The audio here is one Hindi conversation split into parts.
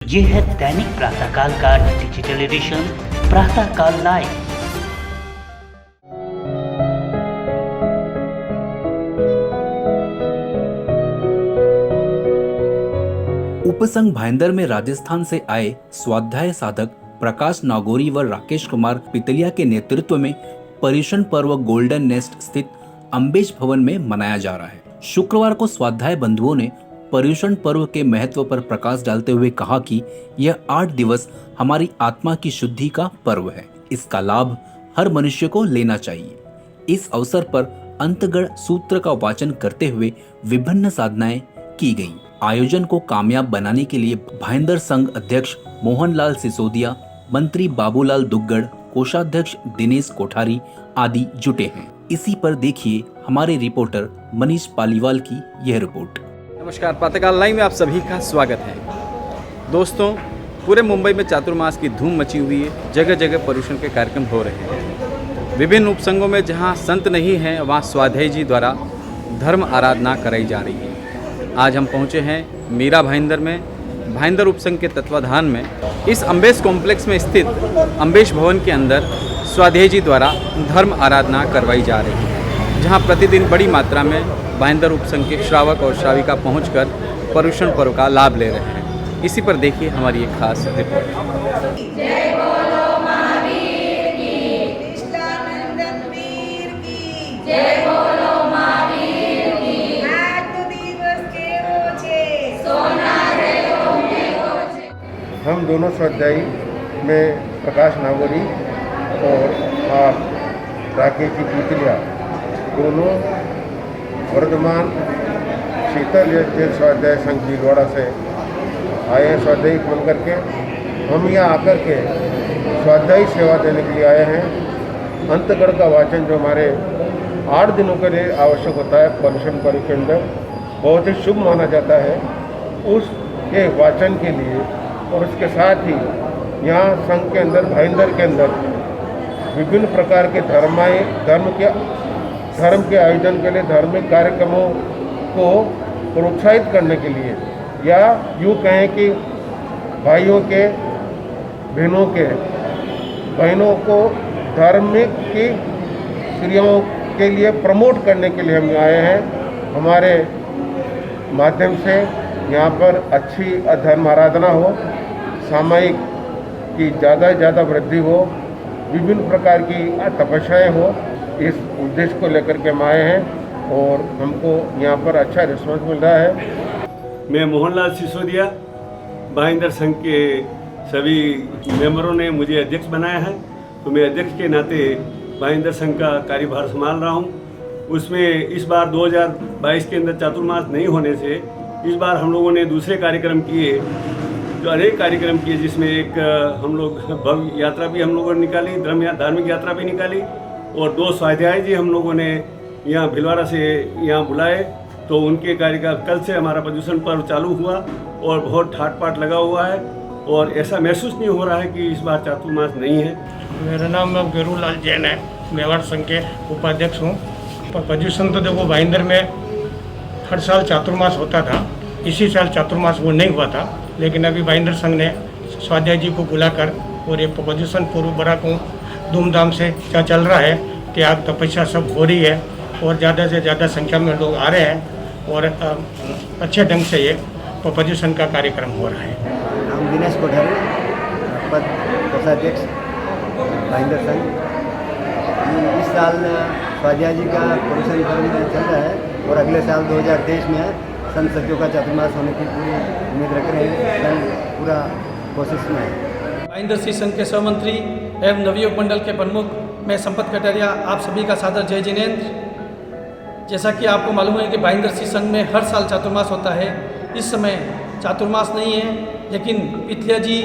ये है दैनिक प्रातःकाल का डिजिटल एडिशन प्रातःकाल लाइव। उपसंघ भाईंदर में राजस्थान से आए स्वाध्याय साधक प्रकाश नागौरी व राकेश कुमार पितलिया के नेतृत्व में पर्युषण पर्व गोल्डन नेस्ट स्थित अम्बेश भवन में मनाया जा रहा है। शुक्रवार को स्वाध्याय बंधुओं ने पर्युषण पर्व के महत्व पर प्रकाश डालते हुए कहा कि यह 8 दिवस हमारी आत्मा की शुद्धि का पर्व है। इसका लाभ हर मनुष्य को लेना चाहिए। इस अवसर पर अंतगढ़ सूत्र का वाचन करते हुए विभिन्न साधनाएं की गयी। आयोजन को कामयाब बनाने के लिए भाईंदर संघ अध्यक्ष मोहनलाल सिसोदिया, मंत्री बाबूलाल दुग्गड़, कोषाध्यक्ष दिनेश कोठारी आदि जुटे हैं। इसी पर देखिए हमारे रिपोर्टर मनीष पालीवाल की यह रिपोर्ट। नमस्कार, प्रातःकाल लाइव में आप सभी का स्वागत है। दोस्तों, पूरे मुंबई में चातुर्मास की धूम मची हुई है। जगह जगह पर्युषण के कार्यक्रम हो रहे हैं। विभिन्न उपसंघों में जहां संत नहीं हैं वहां स्वाध्याय जी द्वारा धर्म आराधना कराई जा रही है। आज हम पहुंचे हैं मीरा भाईंदर में, भाईंदर उपसंघ के तत्वाधान में इस अम्बेश कॉम्प्लेक्स में स्थित अम्बेश भवन के अंदर स्वाध्याय जी द्वारा धर्म आराधना करवाई जा रही है, जहां प्रतिदिन बड़ी मात्रा में भाईंदर उपसंघ के श्रावक और श्राविका पहुंचकर पर्युषण पर्व का लाभ ले रहे हैं। इसी पर देखिए हमारी एक खास रिपोर्ट। जय बोलो महावीर की, कृष्णानंदन वीर की, जय बोलो महावीर की। 8 दिवस के ओछे, सोना रहो में ओछे। हम दोनों स्वाध्यायी में प्रकाश नागौरी और आप राकेश जी पितलिया दोनों वर्धमान शीतल जैन स्वाध्याय संघ भीलवाड़ा से आए हैं स्वाध्यायी बन करके। हम यहाँ आकर के स्वाध्यायी सेवा देने के लिए आए हैं। अंतगढ़ का वाचन जो हमारे 8 दिनों के लिए आवश्यक होता है पर्युषण पर्व के अंदर, बहुत ही शुभ माना जाता है। उसके वाचन के लिए और उसके साथ ही यहाँ संघ के अंदर भाईंदर के अंदर विभिन्न प्रकार के धर्म के आयोजन के लिए धार्मिक कार्यक्रमों को प्रोत्साहित करने के लिए, या यूँ कहें कि भाइयों के बहनों को धार्मिक की क्रियाओं के लिए प्रमोट करने के लिए हम आए हैं। हमारे माध्यम से यहाँ पर अच्छी धर्म आराधना हो, सामायिक की ज़्यादा से ज़्यादा वृद्धि हो, विभिन्न प्रकार की तपस्याएँ हो, इस उद्देश्य को लेकर के हम आए हैं और हमको यहाँ पर अच्छा रिस्पॉन्स मिल रहा है। मैं मोहनलाल सिसोदिया, भाईंदर संघ के सभी मेंबरों ने मुझे अध्यक्ष बनाया है, तो मैं अध्यक्ष के नाते भाईंदर संघ का कार्यभार संभाल रहा हूँ। उसमें इस बार 2022 के अंदर चातुर्मास नहीं होने से इस बार हम लोगों ने दूसरे कार्यक्रम किए, जो अनेक कार्यक्रम किए, जिसमें एक हम लोग भव्य यात्रा भी हम लोगों ने निकाली, धार्मिक यात्रा भी निकाली, और 2 स्वाध्याय जी हम लोगों ने यहाँ भीलवाड़ा से यहाँ बुलाए। तो उनके कार्य का कल से हमारा पर्युषण पर्व चालू हुआ और बहुत ठाट पाट लगा हुआ है, और ऐसा महसूस नहीं हो रहा है कि इस बार चातुर्मास नहीं है। मेरा नाम गुरुलाल जैन है, मेवाड़ संघ के उपाध्यक्ष हूँ। पर्युषण तो देखो भाईंदर में हर साल चातुर्मास होता था, इसी साल चातुर्मास वो नहीं हुआ था, लेकिन अभी भाईंदर संघ ने स्वाध्याय जी को बुलाकर और ये पर्युषण पूर्व बड़ा को धूमधाम से क्या चल रहा है, त्याग तपस्या सब हो रही है और ज़्यादा से ज़्यादा संख्या में लोग आ रहे हैं और अच्छे ढंग से ये पर्युषण का कार्यक्रम हो रहा है। नाम दिनेश कोठारी, पद कोषाध्यक्ष भाईंदर संघ। इस साल स्वाध्याय जी का पर्युषण पर्व चल रहा है और अगले साल 2023 में संत सखियों का चातुर्मास होने की पूरी उम्मीद रख रहे हैं। संघ पूरा कोशिश में है। भाईंदर श्री संघ के सहमंत्री एवं नवयुवक मंडल के प्रमुख मैं संपत कटारिया आप सभी का सादर जय जिनेन्द्र। जैसा कि आपको मालूम है कि भाईंदर श्री संघ में हर साल चातुर्मास होता है। इस समय चातुर्मास नहीं है, लेकिन पितलिया जी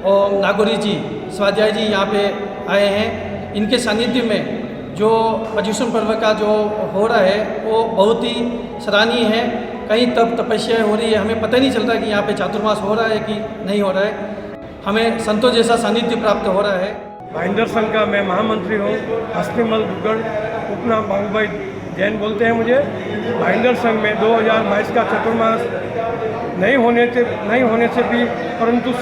और नागौरी जी स्वाध्याय जी यहाँ पे आए हैं। इनके सानिध्य में जो पर्युषण पर्व का जो हो रहा है वो बहुत ही सराहनीय है। कहीं तप तपस्या हो रही है, हमें पता नहीं चल रहा है कि यहाँ पे चातुर्मास हो रहा है कि नहीं हो रहा है। हमें संतों जैसा सानिध्य प्राप्त हो रहा है। भाईंदर संघ का मैं महामंत्री हूँ, हस्तिमल दुग्गड़, उपनाम बाबूभाई जैन बोलते हैं मुझे। भाईंदर संघ में 2022 का चातुर्मास नहीं होने से भी परंतु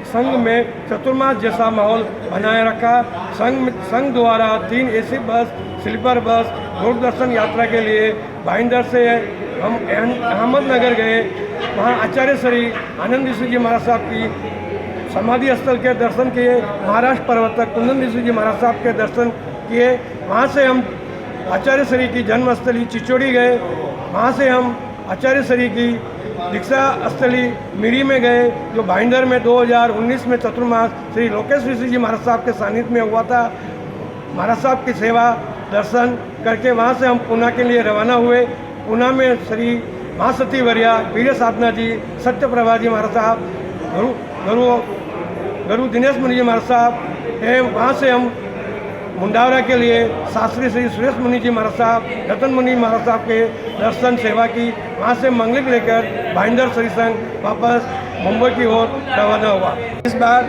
संघ में चतुर्मास जैसा माहौल बनाए रखा। संघ द्वारा 3 AC bus, sleeper bus Doordarshan यात्रा के लिए भाईंदर से हम अहमदनगर गए। वहाँ आचार्य श्री आनंद ऋषि जी महाराज साहब की समाधि स्थल के दर्शन किए। महाराष्ट्र प्रवर्तक कुंदन ऋषि जी महाराज साहब के दर्शन किए। वहाँ से हम आचार्य श्री की जन्मस्थली चिचोड़ी गए। वहाँ से हम आचार्य श्री की दीक्षा स्थली मिरी में गए, जो भाईंदर में 2019 में चतुर्मास श्री लोकेश ऋषि जी महाराज साहब के सानिध्य में हुआ था। महाराज साहब की सेवा दर्शन करके वहाँ से हम पूना के लिए रवाना हुए। पूना में श्री महासती वर्या वीर साधना जी, सत्यप्रभा जी महाराज साहब, गुरु दिनेश मुनि जी महाराज साहब एवं वहाँ से हम मुंडावरा के लिए शास्त्री श्री सुरेश मुनि जी महाराज साहब, रतन मुनि महाराज साहब के दर्शन सेवा की। वहाँ से मंगलिक लेकर भाईंदर श्री संघ वापस मुंबई की ओर रवाना हुआ। इस बार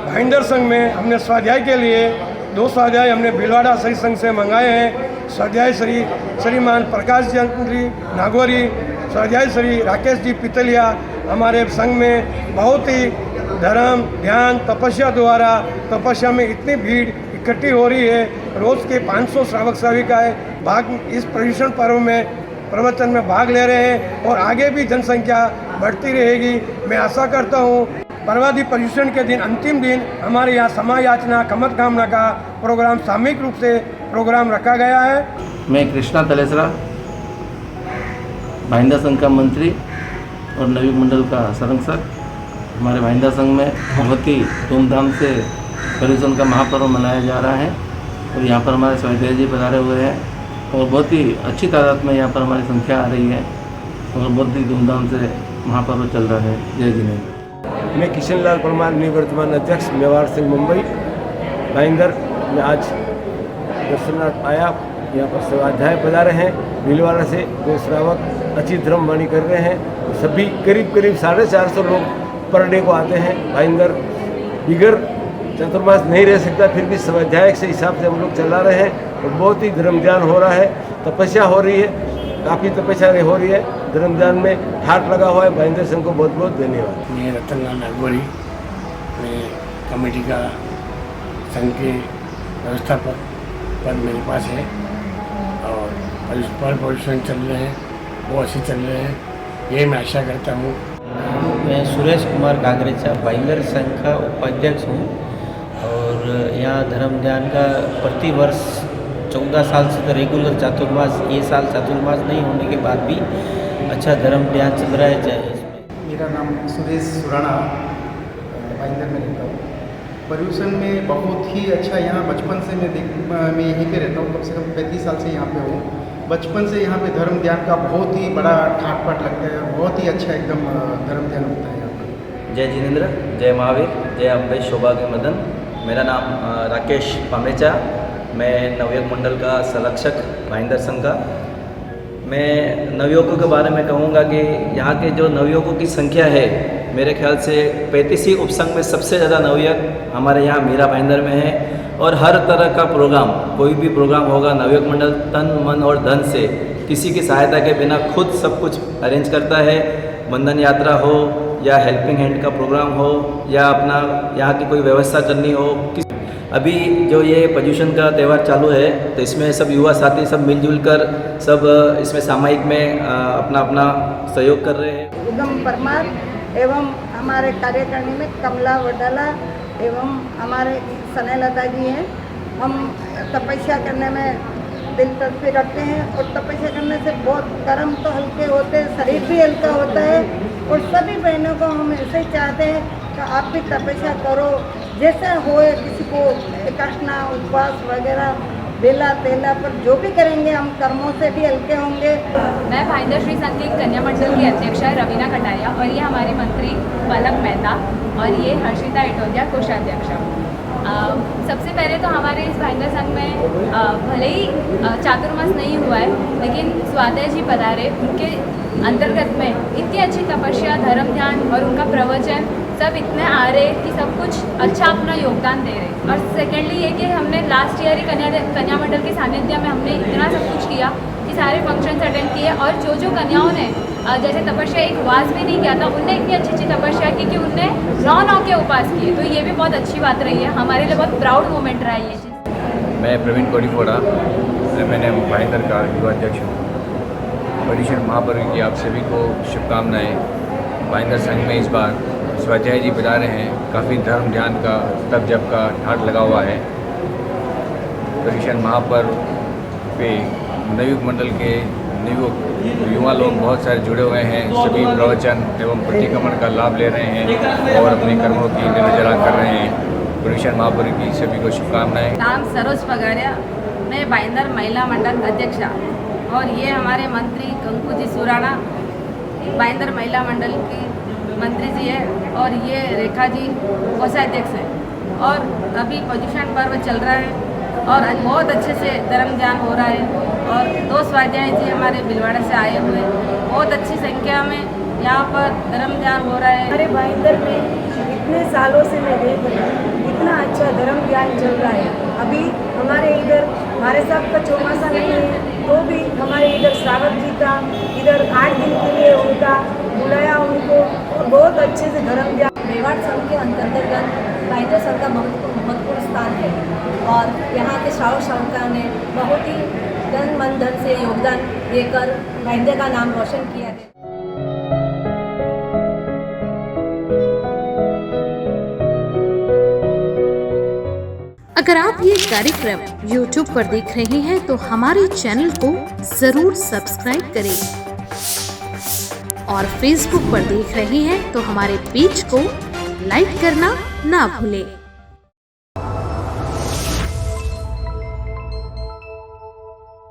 भाईंदर संघ में हमने स्वाध्याय के लिए 2 स्वाध्याय हमने भीलवाड़ा श्री संघ से मंगाए हैं। स्वाध्याय श्रीमान प्रकाश चंद्र जी नागौरी, स्वाध्याय श्री राकेश जी पितलिया। हमारे संघ में बहुत ही धर्म, ध्यान, तपस्या द्वारा तपस्या में इतनी भीड़ इकट्ठी हो रही है। रोज़ के 500 श्रावक श्राविकाएँ भाग इस पर्यूषण पर्व में प्रवचन में भाग ले रहे हैं और आगे भी जनसंख्या बढ़ती रहेगी। मैं आशा करता हूँ पर्वादि पर्यूषण के दिन अंतिम दिन हमारे यहाँ समायाचना कमत कामना का प्रोग्राम सामूहिक रूप से प्रोग्राम रखा गया है। मैं कृष्णा तलेसरा, भाईंदर संघ का मंत्री और नवयुग मंडल का संरक्षक। हमारे भाईंदर संघ में बहुत ही धूमधाम से पर्यूषण का महापर्व मनाया जा रहा है और यहाँ पर हमारे स्वाध्याय जी पधारे हुए हैं और बहुत ही अच्छी तादाद में यहाँ पर हमारी संख्या आ रही है और बहुत ही धूमधाम से महापर्व चल रहा है। जय जिनेंद्र। मैं किशन लाल परमार, निवर्तमान अध्यक्ष मेवाड़ संघ मुंबई। भाईंदर में आज दर्शनार्थ आया, यहाँ पर स्वाध्याय पधारे हैं। भीलवाड़ा से 2 श्रावक अच्छी धर्मवाणी कर रहे हैं। सभी करीब 450 लोग पर डे को आते हैं। भाईंदर बिगर चतुर्मास नहीं रह सकता, फिर भी स्वाध्याय के हिसाब से हम लोग चला रहे हैं और बहुत ही धर्म ध्यान हो रहा है। तपस्या हो रही है, काफ़ी तपस्या हो रही है, धर्म ध्यान में ठाट लगा हुआ है। भाईंदर संघ को बहुत बहुत धन्यवाद। मैं रतनलाल नागौरी, मैं कमेटी का संघ के व्यवस्थापक पद मेरे पास है और पर्यूषण चल रहे हैं, वो अच्छे चल रहे हैं, ये मैं आशा करता हूँ। मैं सुरेश कुमार गागरेचा, भाईंदर संघ का उपाध्यक्ष हूँ और यहाँ धर्म ध्यान का प्रतिवर्ष 14 साल से तो रेगुलर चातुर्मास, ये साल चातुर्मास नहीं होने के बाद भी अच्छा धर्म ध्यान चल रहा है। मेरा नाम सुरेश सुराना, भाईंदर में रहता हूँ। पर्यूषण में बहुत ही अच्छा, यहाँ बचपन से मैं यहीं पे रहता हूँ, कम से कम 35 साल से यहाँ पे हूँ। बचपन से यहाँ पे धर्म ध्यान का बहुत ही बड़ा ठाट बाट लगता है, बहुत ही अच्छा एकदम धर्म ध्यान होता है यहाँ पर। जय जिनेंद्र, जय महावीर, जय अम्बे सौभाग्य मदन। मेरा नाम राकेश पामेचा, मैं नवयुग मंडल का संरक्षक भाईंदर संघ का। मैं नवयुवकों के बारे में कहूँगा कि यहाँ के जो नवयुवकों की संख्या है, मेरे ख्याल से 35 उपसंघ में सबसे ज़्यादा नवयुवक हमारे यहाँ मीरा भाईंदर में है और हर तरह का प्रोग्राम, कोई भी प्रोग्राम होगा नवयुवक मंडल तन मन और धन से किसी की सहायता के बिना खुद सब कुछ अरेंज करता है। बंधन यात्रा हो या हेल्पिंग हैंड का प्रोग्राम हो या अपना यहाँ की कोई व्यवस्था करनी हो। अभी जो ये पर्यूषण का त्यौहार चालू है तो इसमें सब युवा साथी सब मिलजुल कर सब इसमें सामायिक में अपना अपना सहयोग कर रहे हैं। उगम परमार एवं हमारे कार्यकारिणी में कमला वडाला एवं हमारे सनेलता जी हैं। हम तपस्या करने में दिलचस्पी रखते हैं और तपस्या करने से बहुत कर्म तो हल्के होते हैं, शरीर भी हल्का होता है और सभी बहनों को हम ऐसे ही चाहते हैं कि आप भी तपस्या करो, जैसा होए किसी को एकाशना उपवास वगैरह बेला तेला पर जो भी करेंगे हम कर्मों से भी हल्के होंगे। मैं भाईंदर श्री संघ की कन्या मंडल की अध्यक्षा है रवीना कटारिया और ये हमारे मंत्री पलक मेहता और ये हर्षिता इटोदिया कोषाध्यक्षा। सबसे पहले तो हमारे इस भाईंदर संघ में भले ही चातुर्मास नहीं हुआ है, लेकिन स्वाध्याय जी पधारे, उनके अंतर्गत में इतनी अच्छी तपस्या, धर्म ध्यान और उनका प्रवचन सब इतने आ रहे कि सब कुछ अच्छा अपना योगदान दे रहे। और सेकेंडली ये कि हमने लास्ट ईयर ही कन्या मंडल के सानिध्य में हमने इतना सब कुछ किया कि ये सारे फंक्शंस अटेंड किए। और जो कन्याओं ने जैसे तपस्या एक उपवास भी नहीं किया था, उनने इतनी अच्छी तपस्या की कि उनने 9 के उपवास किए। तो ये भी बहुत अच्छी बात रही है, हमारे लिए बहुत प्राउड मोमेंट रहा है ये चीज़। मैं प्रवीण कोड़ीफोड़ा, मैंने भाईंदर का युवा अध्यक्ष हूँ। पर्यूषण महापर्व की आप सभी को शुभकामनाएँ। भाईंदर संघ में इस बार स्वाध्याय जी बजा रहे हैं, काफ़ी धर्म ध्यान का तप जप का ठाट लगा हुआ है। पर्यूषण महापर्व पे नवयुग मंडल के युवा लोग बहुत सारे जुड़े हुए हैं, सभी प्रवचन एवं प्रतिक्रमण का लाभ ले रहे हैं और अपने कर्मों की निर्जरा कर रहे हैं। पर्यूषण महापर्व की सभी को शुभकामनाएँ। नाम सरोज पगारिया, मैं भाईंदर महिला मंडल अध्यक्षा और ये हमारे मंत्री कंकु जी सुराणा भाईंदर महिला मंडल की मंत्री जी है और ये रेखा जी कोषाध्यक्ष हैं। और अभी पर्यूषण पर्व चल रहा है और आज बहुत अच्छे से धर्म ध्यान हो रहा है और 2 स्वाध्याय जी हमारे भिलवाड़ा से आए हुए, बहुत अच्छी संख्या में यहाँ पर धर्म ध्यान हो रहा है। हमारे भाईंदर में इतने सालों से मैं देख रही हूँ, इतना अच्छा धर्म ध्यान चल रहा है। अभी हमारे इधर हमारे साहब का चौमासा नहीं है तो भी हमारे इधर श्रावक जी का इधर 8 दिन के लिए उनका बुलाया उनको और बहुत अच्छे से धर्म ध्यान। मेवाड़ संघ के अंतर्गत भाईंदर संघ का महत्वपूर्ण स्थान है और यहाँ के श्रावक संघ ने बहुत ही तन मन धन से योगदान देकर भाईंदर का नाम रोशन किया है। अगर आप ये कार्यक्रम YouTube पर देख रहे हैं तो हमारे चैनल को जरूर सब्सक्राइब करें और Facebook पर देख रहे हैं तो हमारे पेज को लाइक करना ना भूलें।